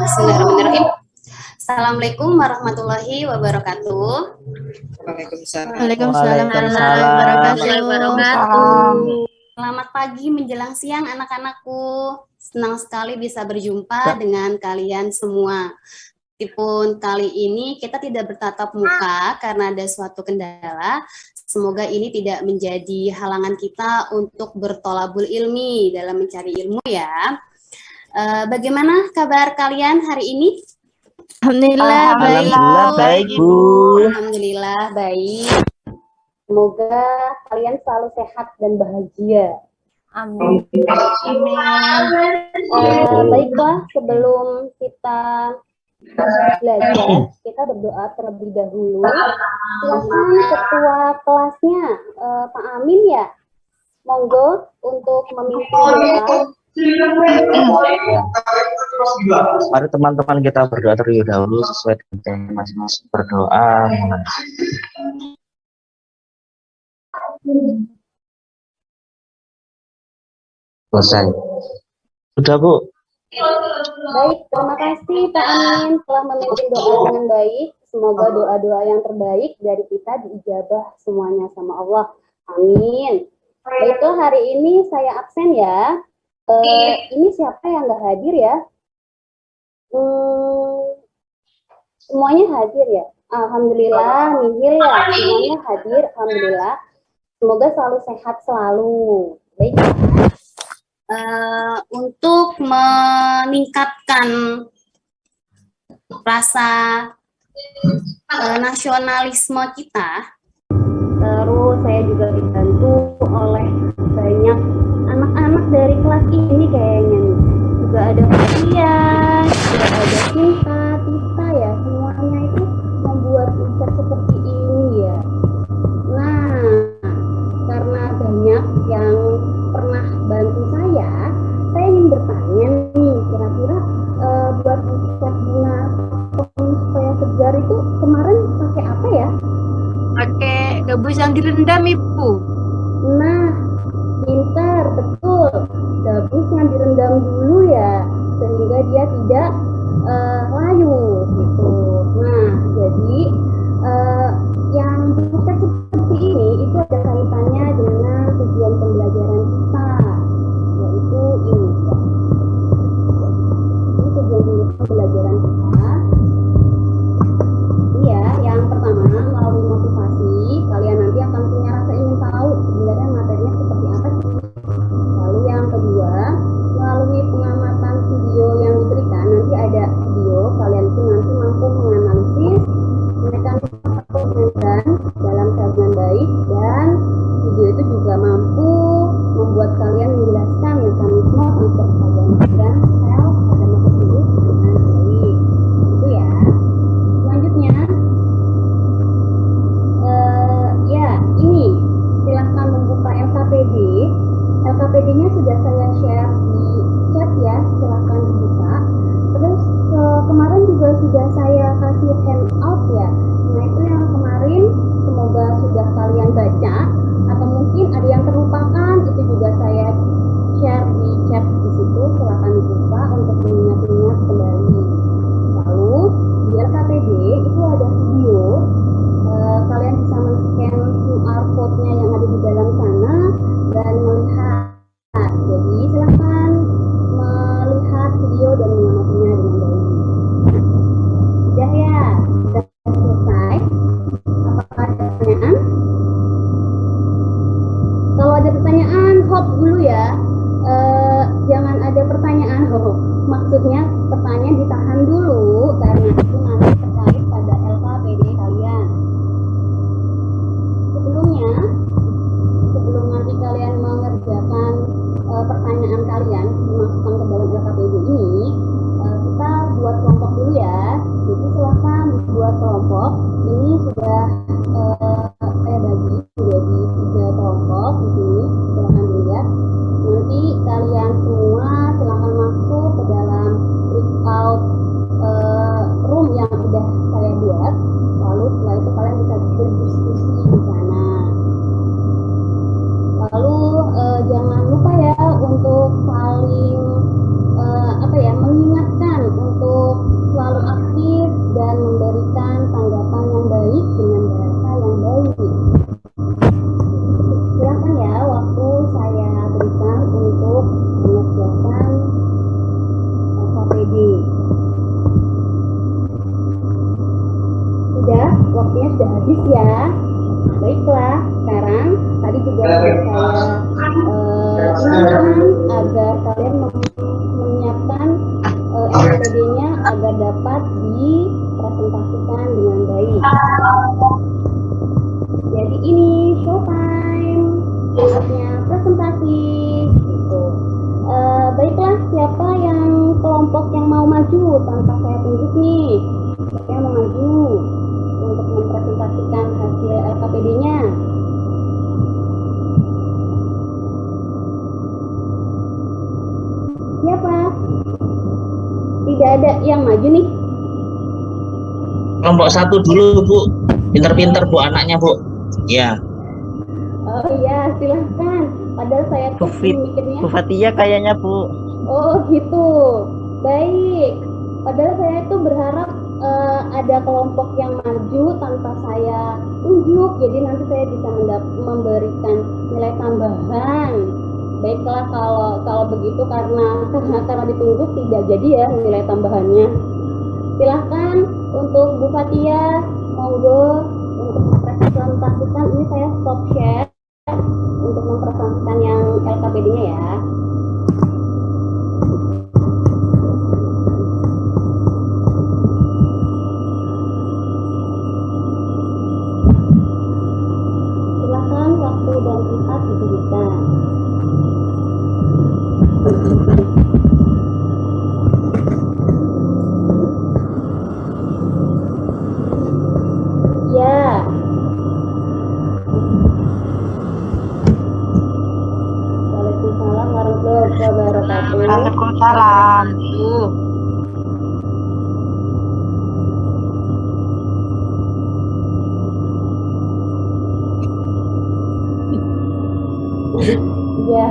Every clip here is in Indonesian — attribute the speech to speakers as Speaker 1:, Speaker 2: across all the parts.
Speaker 1: Bismillahirrahmanirrahim. Assalamualaikum warahmatullahi wabarakatuh.
Speaker 2: Waalaikumsalam warahmatullahi wabarakatuh.
Speaker 1: Selamat pagi menjelang siang anak-anakku. Senang sekali bisa berjumpa dengan kalian semua. Meskipun kali ini kita tidak bertatap muka karena ada suatu kendala, semoga ini tidak menjadi halangan kita untuk bertolabul ilmi dalam mencari ilmu ya. Bagaimana kabar kalian hari ini?
Speaker 2: Alhamdulillah baik Bu.
Speaker 1: Alhamdulillah baik. Semoga kalian selalu sehat dan bahagia.
Speaker 2: Amin.
Speaker 1: Baiklah, sebelum kita belajar, kita berdoa terlebih dahulu. Silakan ketua kelasnya, Pak Amin ya. Monggo untuk memimpin doa.
Speaker 3: Mari teman-teman kita berdoa terlebih dahulu sesuai dengan tema masing-masing berdoa. Selesai. Sudah Bu.
Speaker 1: Baik, terima kasih Pak Amin telah memimpin doa dengan baik. Semoga doa-doa yang terbaik dari kita diijabah semuanya sama Allah. Amin. Baiklah, hari ini saya absen ya. Ini siapa yang nggak hadir ya? Semuanya hadir ya? Alhamdulillah, nihil ya. Semuanya hadir, alhamdulillah. Semoga selalu sehat selalu. Baik. Untuk meningkatkan rasa nasionalisme kita, terus saya juga dibantu oleh banyak anak-anak dari kelas ini kayaknya nih. Juga ada Fatia, juga ada Cinta, Tita ya, semuanya itu membuat ucap seperti ini ya. Nah, karena banyak yang pernah bantu saya ingin bertanya nih, kira-kira buat ucap bunga supaya segar itu kemarin pakai apa ya?
Speaker 2: Pakai gabus yang direndam Ibu.
Speaker 1: Nah, pintar, betul. Gabus yang direndam dulu ya, sehingga dia tidak layu gitu. Nah, jadi yang ucap seperti ini itu ada kaitannya dengan tujuan pembelajaran kita, yaitu ini ya. Ini tujuan pembelajaran kita. Iya, yang pertama melalui motivasi, kalian nanti akan punya rasa ingin tahu sebenarnya materinya seperti apa sih. Lalu yang kedua, melalui pengamatan video yang diberikan, nanti ada video ya. Baiklah, sekarang tadi juga sudah saya ingatkan agar kalian menyiapkan LKPD-nya agar dapat dipresentasikan dengan baik. Jadi ini showtime, saatnya presentasi. Gitu. Baiklah, siapa yang kelompok yang mau maju tanpa saya tunjuk nih? Siapa yang mau maju untuk mempresentasikan hasil LKPD-nya? Siapa? Tidak ada yang maju nih.
Speaker 3: Kelompok 1 dulu, Bu. Pinter-pinter, Bu, anaknya, Bu. Ya.
Speaker 1: Oh iya, silahkan. Padahal saya tuh mikirnya.
Speaker 4: Bu Fatia kayaknya, Bu.
Speaker 1: Oh gitu. Baik. Padahal saya tuh berharap ada kelompok yang maju tanpa saya tunjuk. Jadi nanti saya bisa memberikan nilai tambahan. Baiklah kalau begitu karena ditunjuk tidak jadi ya nilai tambahannya. Silahkan untuk Bu Fatia, monggo untuk mempresentasikan. Ini saya stop share untuk mempresentasikan yang LKPD-nya ya. Silahkan waktu dan tempat diberikan. Ya. Waalaikumsalam warahmatullahi wabarakatuh.
Speaker 4: Waalaikumsalam.
Speaker 1: Ya.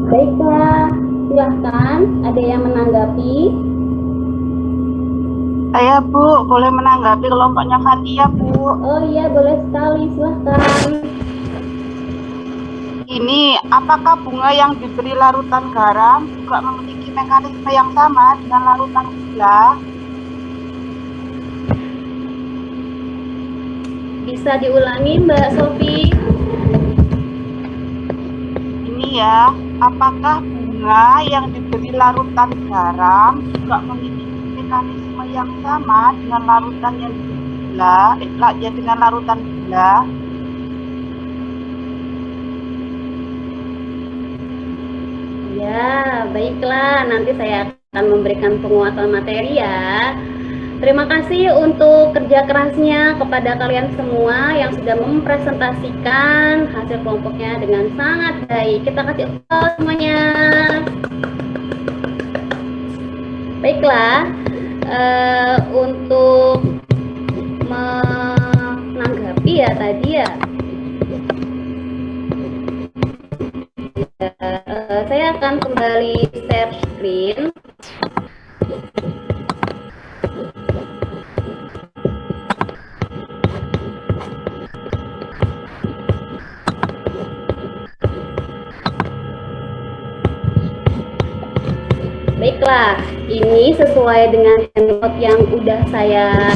Speaker 1: Baiklah, silahkan. Ada yang menanggapi?
Speaker 4: Saya, Bu, boleh menanggapi kelompoknya Fatia, Bu.
Speaker 1: Oh iya, boleh sekali. Silahkan.
Speaker 4: Ini, apakah bunga yang diberi larutan garam juga memiliki mekanisme yang sama dengan larutan gula?
Speaker 1: Bisa diulangi, Mbak Sofi?
Speaker 4: Ini ya, apakah bunga yang diberi larutan garam juga memiliki mekanisme yang sama dengan larutan yang gula, dengan larutan gula?
Speaker 1: Ya, baiklah. Nanti saya akan memberikan penguatan materi ya. Terima kasih untuk kerja kerasnya kepada kalian semua yang sudah mempresentasikan hasil kelompoknya dengan sangat baik. Kita kasih applause semuanya. Baiklah, untuk menanggapi ya tadi ya. Saya akan kembali share screen. Baiklah, ini sesuai dengan handout yang udah saya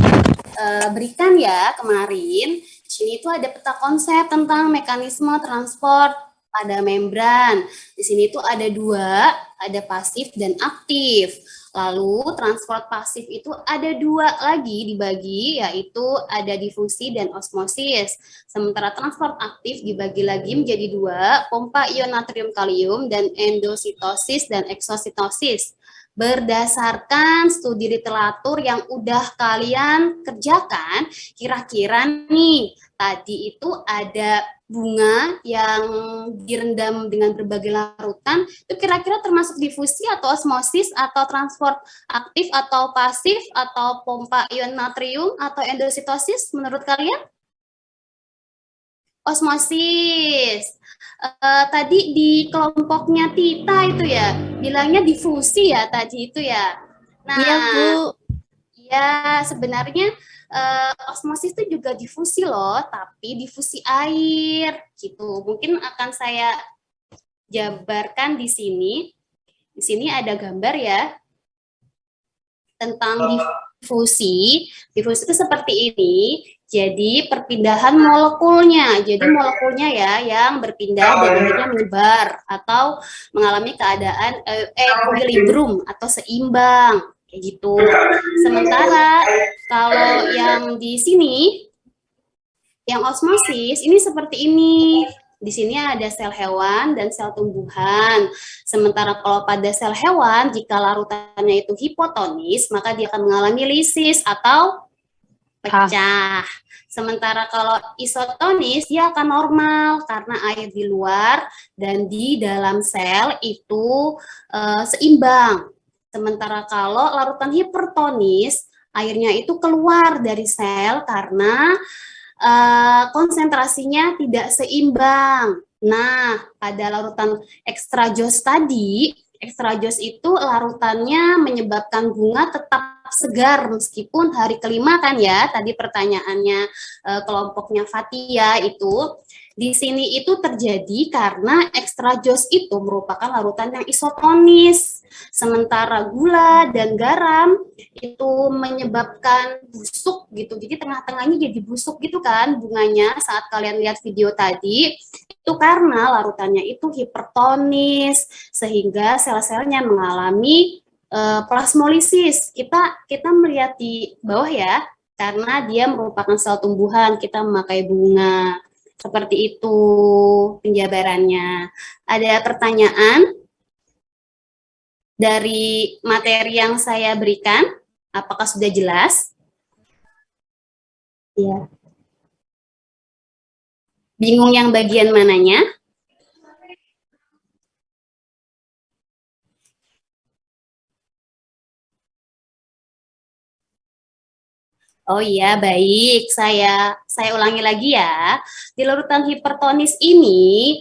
Speaker 1: berikan ya kemarin. Di sini itu ada peta konsep tentang mekanisme transport pada membran. Di sini tuh ada dua, ada pasif dan aktif. Lalu transport pasif itu ada dua lagi dibagi, yaitu ada difusi dan osmosis. Sementara transport aktif dibagi lagi menjadi dua, pompa ion natrium kalium dan endositosis dan eksositosis. Berdasarkan studi literatur yang udah kalian kerjakan, kira-kira nih tadi itu ada bunga yang direndam dengan berbagai larutan, itu kira-kira termasuk difusi atau osmosis atau transport aktif atau pasif atau pompa ion natrium atau endositosis menurut kalian? Osmosis. Tadi di kelompoknya Tita itu ya, bilangnya difusi ya tadi itu ya. Nah,
Speaker 2: Iya, Bu.
Speaker 1: ya sebenarnya osmosis itu juga difusi loh, tapi difusi air gitu. Mungkin akan saya jabarkan di sini. Di sini ada gambar ya tentang difusi. Difusi itu seperti ini. Jadi perpindahan molekulnya. Jadi molekulnya ya yang berpindah dan akhirnya menyebar atau mengalami keadaan equilibrium atau seimbang kayak gitu. Sementara kalau yang di sini yang osmosis ini seperti ini. Di sini ada sel hewan dan sel tumbuhan. Sementara kalau pada sel hewan, jika larutannya itu hipotonis, maka dia akan mengalami lisis atau pecah. Sementara kalau isotonis, dia akan normal karena air di luar dan di dalam sel itu seimbang. Sementara kalau larutan hipertonis, airnya itu keluar dari sel karena konsentrasinya tidak seimbang. Nah, pada larutan ekstrajos tadi, ekstrajos itu larutannya menyebabkan bunga tetap segar meskipun hari kelima kan ya, tadi pertanyaannya kelompoknya Fatia itu. Di sini itu terjadi karena ekstrajos itu merupakan larutan yang isotonis. Sementara gula dan garam itu menyebabkan busuk gitu. Jadi tengah-tengahnya jadi busuk gitu kan bunganya saat kalian lihat video tadi. Itu karena larutannya itu hipertonis sehingga sel-selnya mengalami plasmolisis. Kita melihat di bawah ya, karena dia merupakan sel tumbuhan, kita memakai bunga. Seperti itu penjabarannya. Ada pertanyaan dari materi yang saya berikan? Apakah sudah jelas? Ya. Bingung yang bagian mananya? Oh iya, baik. Saya ulangi lagi ya. Di larutan hipertonis ini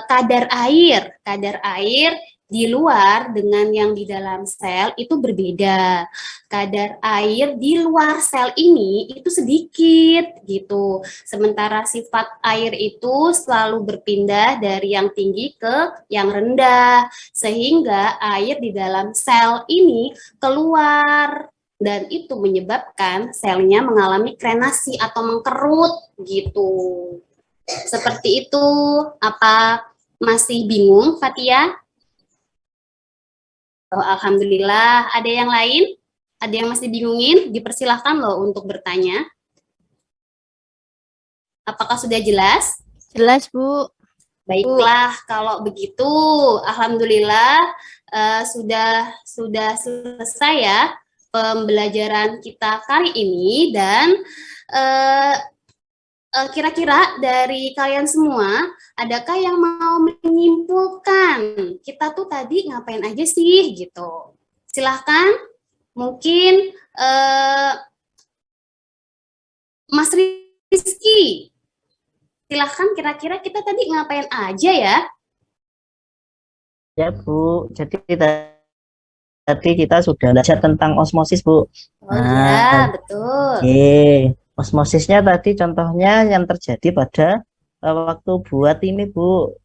Speaker 1: kadar air di luar dengan yang di dalam sel itu berbeda. Kadar air di luar sel ini itu sedikit gitu. Sementara sifat air itu selalu berpindah dari yang tinggi ke yang rendah sehingga air di dalam sel ini keluar. Dan itu menyebabkan selnya mengalami krenasi atau mengkerut gitu. Seperti itu. Apa masih bingung, Fatia? Oh, alhamdulillah. Ada yang lain? Ada yang masih bingungin? Dipersilahkan loh untuk bertanya. Apakah sudah jelas?
Speaker 2: Jelas, Bu.
Speaker 1: Baiklah, kalau begitu, alhamdulillah sudah selesai ya pembelajaran kita kali ini dan kira-kira dari kalian semua adakah yang mau menyimpulkan kita tuh tadi ngapain aja sih gitu? Silahkan, mungkin Mas Rizky, silahkan kira-kira kita tadi ngapain aja ya?
Speaker 3: Ya Bu, jadi tadi kita sudah belajar tentang osmosis, Bu.
Speaker 1: Oh iya, betul.
Speaker 3: Oke, osmosisnya tadi contohnya yang terjadi pada waktu buat ini, Bu,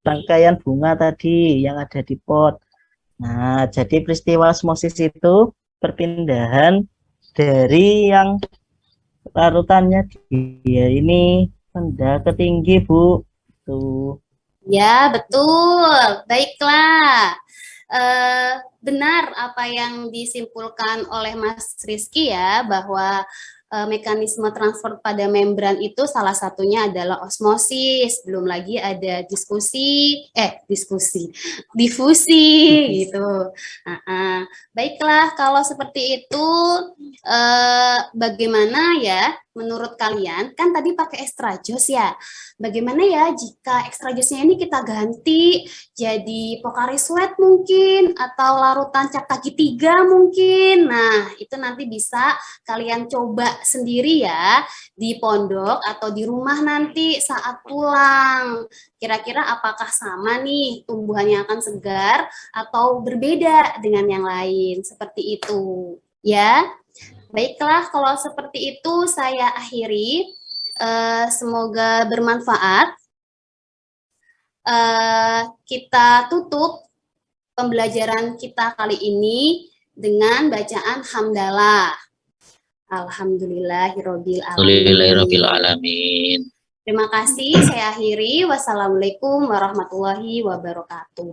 Speaker 3: rangkaian bunga tadi yang ada di pot. Nah, jadi peristiwa osmosis itu perpindahan dari yang larutannya dia ini rendah ke tinggi, Bu. Tuh.
Speaker 1: Ya, betul. Baiklah. Benar apa yang disimpulkan oleh Mas Rizky ya, bahwa mekanisme transfer pada membran itu salah satunya adalah osmosis, belum lagi ada difusi gitu. Baiklah, kalau seperti itu bagaimana ya menurut kalian? Kan tadi pakai extra-jus ya. Bagaimana ya jika extra-jusnya ini kita ganti jadi Pocari Sweat mungkin, atau larutan cap kaki 3 mungkin. Nah, itu nanti bisa kalian coba sendiri ya di pondok atau di rumah nanti saat pulang. Kira-kira apakah sama nih tumbuhannya akan segar atau berbeda dengan yang lain? Seperti itu ya. Baiklah, kalau seperti itu saya akhiri. Semoga bermanfaat. Kita tutup pembelajaran kita kali ini dengan bacaan hamdalah. Alhamdulillahirabbil
Speaker 5: alamin.
Speaker 1: Terima kasih, saya akhiri. Wassalamualaikum warahmatullahi wabarakatuh.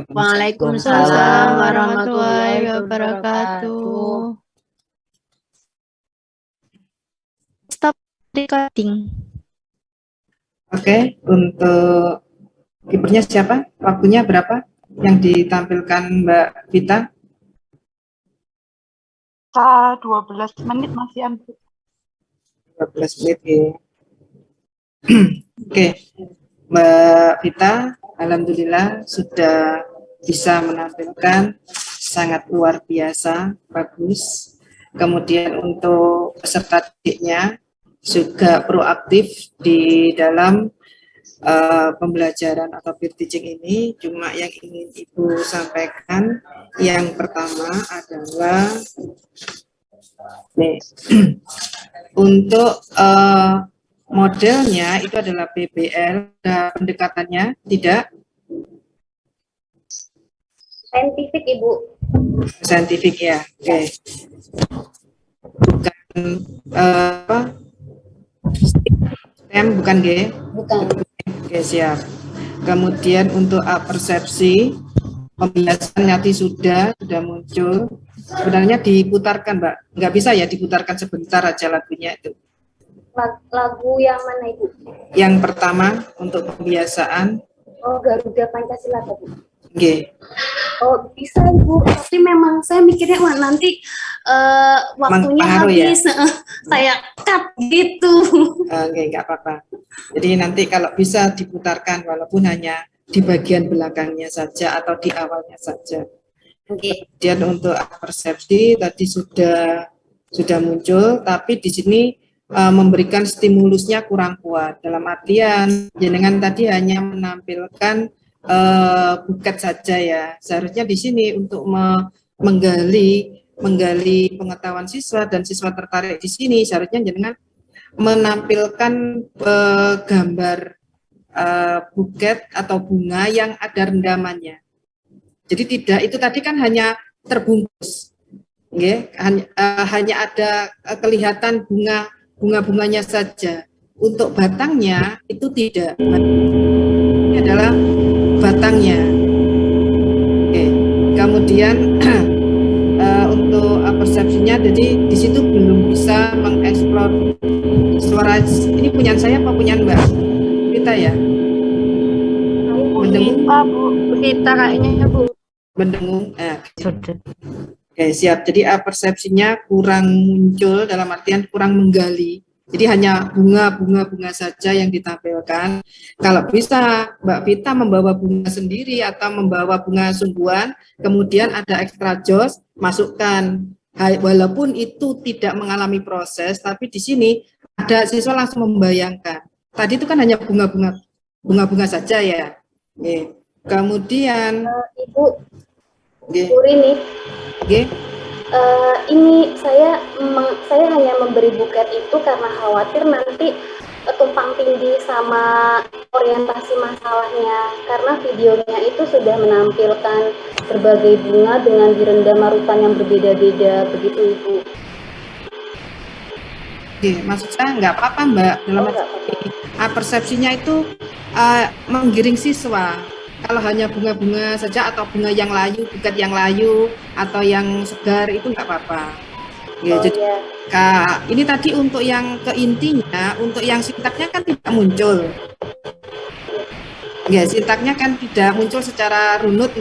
Speaker 2: Waalaikumsalam warahmatullahi wabarakatuh.
Speaker 6: Stop recording.
Speaker 7: Oke, untuk kipernya siapa? Waktunya berapa yang ditampilkan Mbak Vita?
Speaker 4: 12 menit masih Bu.
Speaker 7: 12 menit ya. Oke, Mbak Vita, alhamdulillah sudah bisa menampilkan sangat luar biasa, bagus. Kemudian untuk peserta didiknya juga proaktif di dalam pembelajaran atau peer teaching ini. Cuma yang ingin Ibu sampaikan yang pertama adalah nih, untuk modelnya itu adalah PBL. Ada pendekatannya tidak?
Speaker 1: Saintifik, Ibu.
Speaker 7: Saintifik ya, oke. Bukan STEM, bukan G?
Speaker 1: Bukan.
Speaker 7: Oke, siap. Kemudian untuk persepsi, pembiasaan nanti sudah muncul. Sebenarnya diputarkan, Mbak. Nggak bisa ya diputarkan sebentar aja lagunya itu.
Speaker 1: Lagu yang mana, Ibu?
Speaker 7: Yang pertama untuk pembiasaan.
Speaker 1: Oh, Garuda Pancasila tadi.
Speaker 7: G.
Speaker 1: Oh, bisa Ibu, tapi memang saya mikirnya wah nanti waktunya habis, ya? Saya cut gitu.
Speaker 7: Oke, nggak apa-apa. Jadi nanti kalau bisa diputarkan walaupun hanya di bagian belakangnya saja atau di awalnya saja. Kemudian untuk persepsi tadi sudah muncul, tapi di sini memberikan stimulusnya kurang kuat. Dalam artian jenengan tadi hanya menampilkan buket saja ya. Seharusnya di sini untuk menggali pengetahuan siswa dan siswa tertarik di sini, seharusnya jenengan menampilkan gambar buket atau bunga yang ada rendamannya. Jadi tidak, itu tadi kan hanya terbungkus, hanya ada kelihatan bunga-bunganya saja. Untuk batangnya itu tidak. Ini adalah batangnya. Oke. Kemudian untuk persepsinya, jadi di situ belum bisa mengeksplor suara. Ini punya saya apa punya Mbak Vita ya? Mendengung,
Speaker 2: Bu. Kita kayaknya ya, Bu.
Speaker 7: mendengung. Oke, siap. Jadi persepsinya kurang muncul, dalam artian kurang menggali. Jadi hanya bunga saja yang ditampilkan. Kalau bisa Mbak Vita membawa bunga sendiri atau membawa bunga sungguhan, kemudian ada extra jos, masukkan. Walaupun itu tidak mengalami proses, tapi di sini ada siswa langsung membayangkan. Tadi itu kan hanya bunga saja ya. Oke. Kemudian
Speaker 1: Ibu, Bu Rini.
Speaker 7: Oke.
Speaker 1: Ini saya hanya memberi buket itu karena khawatir nanti tumpang tindih sama orientasi masalahnya, karena videonya itu sudah menampilkan berbagai bunga dengan direndam larutan yang berbeda-beda, begitu Ibu.
Speaker 7: maksud saya nggak apa-apa Mbak, dalam persepsinya itu menggiring siswa. Kalau hanya bunga-bunga saja atau bunga yang layu, buket yang layu atau yang segar itu nggak apa-apa. Ya, jadi ini tadi untuk yang ke intinya, untuk yang sintaknya kan tidak muncul. Ya, sintaknya kan tidak muncul secara runut,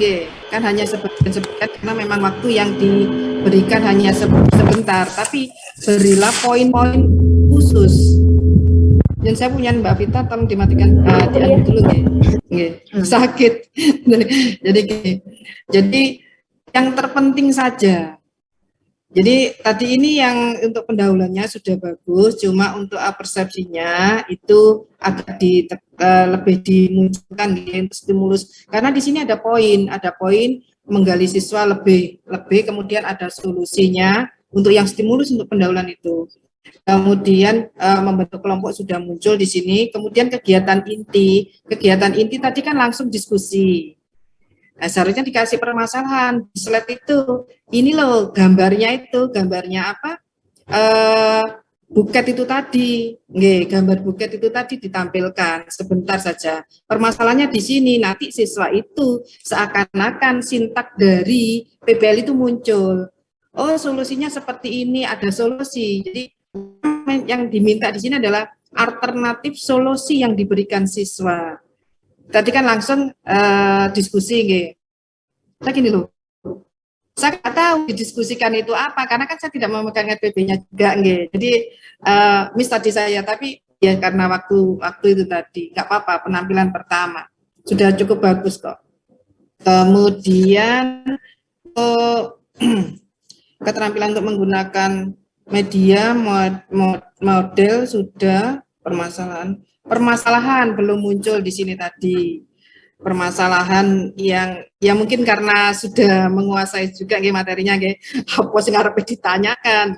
Speaker 7: kan hanya sebagian-sebagian karena memang waktu yang diberikan hanya sebentar. Tapi berilah poin-poin khusus. Dan saya punya Mbak Vita, tolong dimatikan dianu dulu sakit. jadi yang terpenting saja. Jadi tadi ini yang untuk pendahuluannya sudah bagus, cuma untuk persepsinya itu agak lebih dimunculkan untuk stimulus. Karena di sini ada poin menggali siswa lebih, kemudian ada solusinya untuk yang stimulus untuk pendahuluan itu. Kemudian membentuk kelompok sudah muncul di sini. Kemudian kegiatan inti tadi kan langsung diskusi. Nah, seharusnya dikasih permasalahan di slide itu. Ini loh gambarnya apa? Buket itu tadi, gambar buket itu tadi ditampilkan sebentar saja. Permasalahannya di sini, nanti siswa itu seakan-akan sintak dari PBL itu muncul. Oh, solusinya seperti ini, ada solusi. Jadi yang diminta di sini adalah alternatif solusi yang diberikan siswa. Tadi kan langsung diskusi, saya gini loh, saya nggak tahu didiskusikan itu apa, karena kan saya tidak memegang RPB-nya juga, jadi miss tadi saya, tapi ya karena waktu itu tadi, nggak apa-apa, penampilan pertama, sudah cukup bagus kok. Kemudian keterampilan untuk menggunakan media, model sudah, permasalahan belum muncul di sini tadi. Permasalahan yang ya mungkin karena sudah menguasai juga materinya, apa sih ngarepe ditanyakan.